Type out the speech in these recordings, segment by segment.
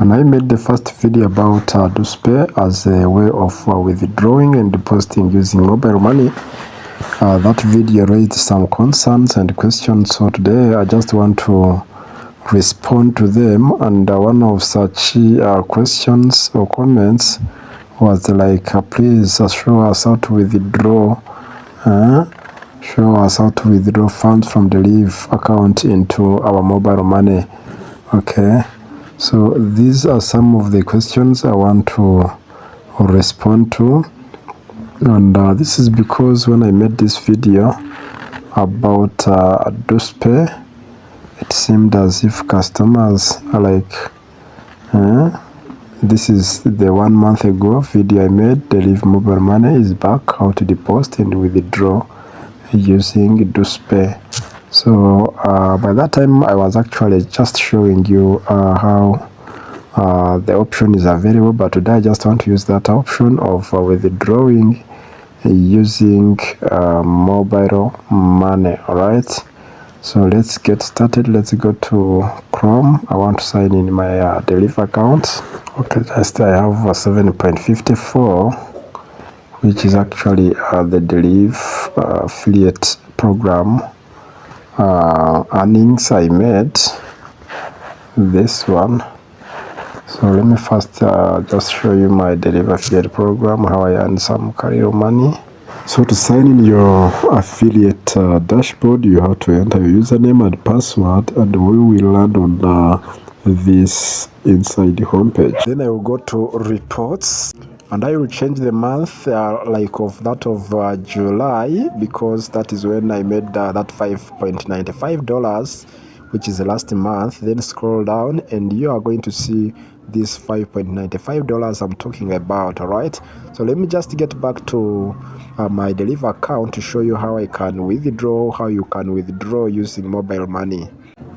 When I made the first video about DoSpay as a way of withdrawing and depositing using mobile money, that video raised some concerns and questions. So today I just want to respond to them, and one of such questions or comments was like, please show us how to withdraw funds from the Deriv account into our mobile money. Okay, so these are some of the questions I want to respond to, and this is because when I made this video about DoSpay, it seemed as if customers are like, this is the 1 month ago video I made. Deriv mobile money is back, how to deposit and withdraw using DoSpay. So by that time I was actually just showing you how the option is available, but today I just want to use that option of withdrawing using mobile money. All right, so let's get started. Let's go to Chrome. I want to sign in my Deriv account. Okay, just I have 7.54, which is actually the Deriv affiliate program earnings I made, this one. So let me first just show you my Deriv affiliate program, how I earn some career money. So to sign in your affiliate dashboard, you have to enter your username and password, and we will land on this inside the homepage. Then I will go to reports, and I will change the month like of that of July, because that is when I made that $5.95, which is the last month. Then scroll down and you are going to see this $5.95 I'm talking about. All right, so let me just get back to my Deriv account to show you how I can withdraw, how you can withdraw using mobile money.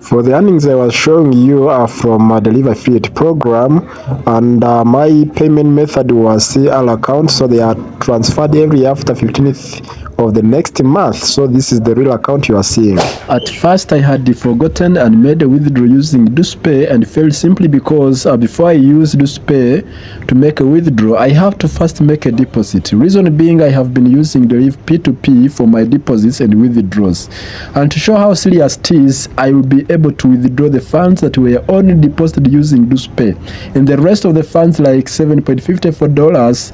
For the earnings I was showing you are from Deriv affiliate program, and my payment method was CL account, so they are transferred every after 15th of the next month. So this is the real account you are seeing. At first I had forgotten and made a withdrawal using DoSpay and failed simply because before I use DoSpay to make a withdrawal, I have to first make a deposit. Reason being, I have been using Deriv P2P for my deposits and withdrawals, and to show how serious it is, I will be able to withdraw the funds that were only deposited using DoSpay, and the rest of the funds, like $7.54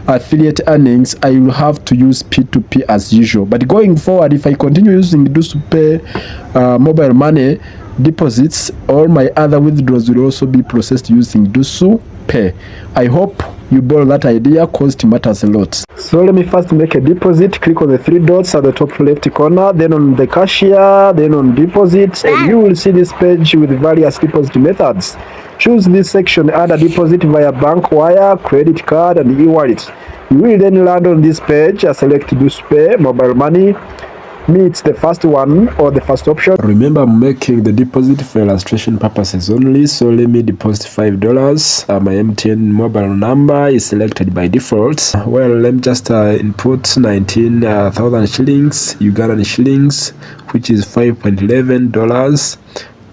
affiliate earnings, I will have to use P2P as usual. But going forward, if I continue using DoSpay mobile money deposits, all my other withdrawals will also be processed using DoSpay. I hope you borrow that idea, because it matters a lot. So let me first make a deposit. Click on the 3 dots at the top left corner, then on the cashier, then on deposit, and you will see this page with various deposit methods. Choose this section, add a deposit via bank wire, credit card, and e-wallet. You will then land on this page, select DoSpay mobile money. Me, it's the first one, or the first option. Remember, I'm making the deposit for illustration purposes only, so let me deposit $5. My MTN mobile number is selected by default. Well, let me just input 19,000 shillings, Ugandan shillings, which is $5.11.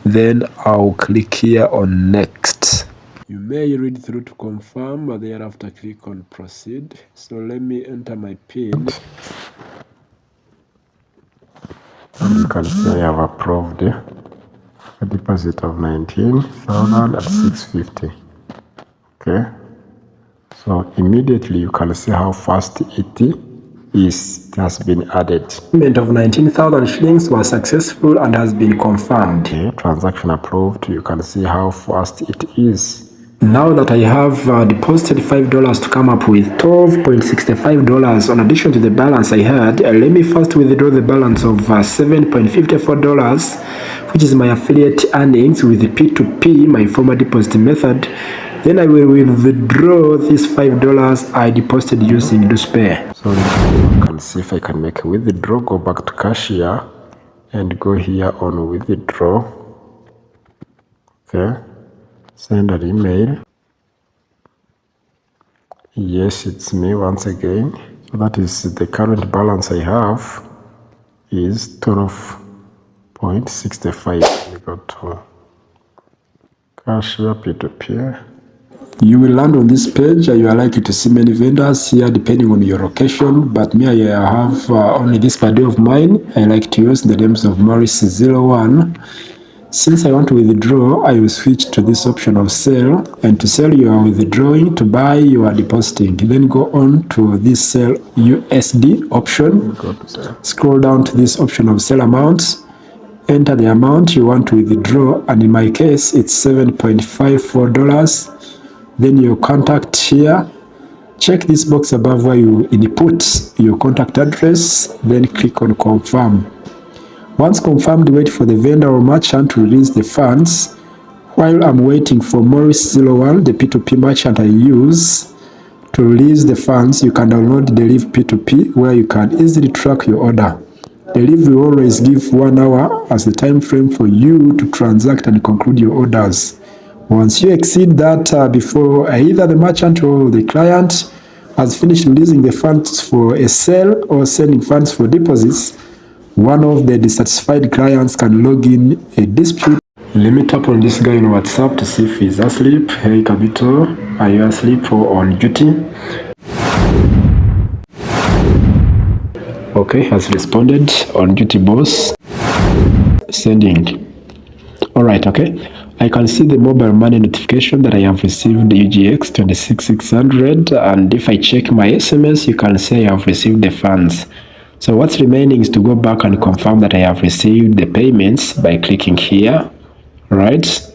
Then I'll click here on next. You may read through to confirm, but thereafter click on proceed. So let me enter my PIN. And you can see I have approved a deposit of 19,650. Okay, so immediately you can see how fast it has been added. Payment of 19,000 shillings was successful and has been confirmed. Okay, transaction approved. You can see how fast it is. Now that I have deposited $5 to come up with $12.65 in addition to the balance I had, let me first withdraw the balance of $7.54, which is my affiliate earnings with the P2P, my former deposit method. Then I will withdraw this $5 I deposited using DoSpay. So you can see if I can make a withdraw. Go back to cashier and go here on withdraw. Okay. Send an email. Yes, it's me once again. So that is the current balance I have is 12.65. We got to Share P2P. You will land on this page. You are likely to see many vendors here depending on your location, but me, I have only this buddy of mine. I like to use the names of Morris01. Since I want to withdraw, I will switch to this option of sell, and to sell you are withdrawing, to buy you are depositing. Then go on to this sell USD option, scroll down to this option of sell amounts, enter the amount you want to withdraw, and in my case it's $7.54. Then your contact here, check this box above where you input your contact address, then click on confirm. Once confirmed, wait for the vendor or merchant to release the funds. While I'm waiting for Morris01, the P2P merchant I use to release the funds, you can download Deriv P2P where you can easily track your order. Deriv will always give 1 hour as the time frame for you to transact and conclude your orders. Once you exceed that before either the merchant or the client has finished releasing the funds for a sale or sending funds for deposits, one of the dissatisfied clients can log in a dispute. Let me tap on this guy on WhatsApp to see if he's asleep. Hey Kabito, are you asleep or on duty? Okay, has responded. On duty, boss. Sending. Alright, okay. I can see the mobile money notification that I have received UGX 26600, and if I check my SMS, you can see I have received the funds. So what's remaining is to go back and confirm that I have received the payments by clicking here, right?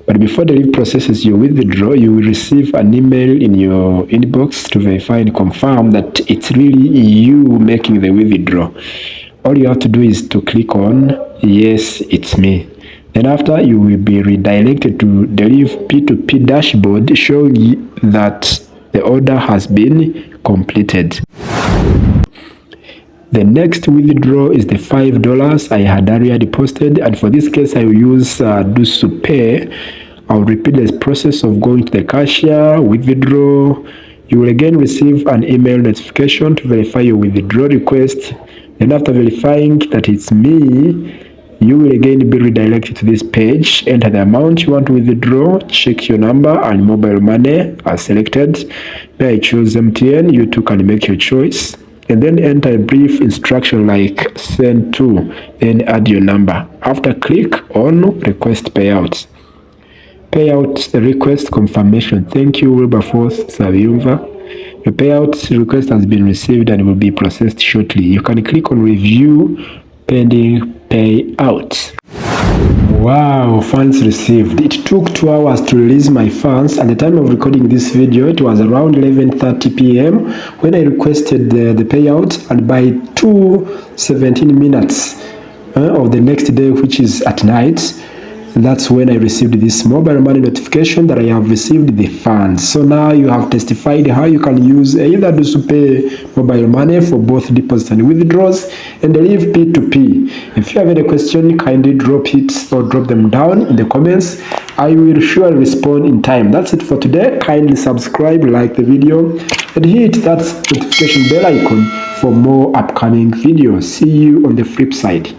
But before the Deriv processes your withdraw, you will receive an email in your inbox to verify and confirm that it's really you making the withdraw. All you have to do is to click on yes, it's me. Then after, you will be redirected to Deriv P2P dashboard showing that the order has been completed. The next withdraw is the $5 I had earlier deposited, and for this case I will use DoSuPay. I'll repeat the process of going to the cashier, withdraw. You will again receive an email notification to verify your withdraw request. Then after verifying that it's me, you will again be redirected to this page. Enter the amount you want to withdraw, check your number and mobile money are selected. May I choose MTN, you too can make your choice. And then enter a brief instruction like send to, then add your number. After, click on request payouts. Payout request confirmation. Thank you, Wilberforce Saviumva. Your payout request has been received and will be processed shortly. You can click on review pending payout. Wow, funds received. It took 2 hours to release my funds. At the time of recording this video, it was around 11:30 p.m. when I requested the payout, and by 2:17 minutes of the next day, which is at night, that's when I received this mobile money notification that I have received the funds. So now you have testified how you can use either DoSuPay mobile money for both deposits and withdrawals, and Deriv P2P. If you have any question, kindly drop it or drop them down in the comments. I will surely respond in time. That's it for today. Kindly subscribe, like the video, and hit that notification bell icon for more upcoming videos. See you on the flip side.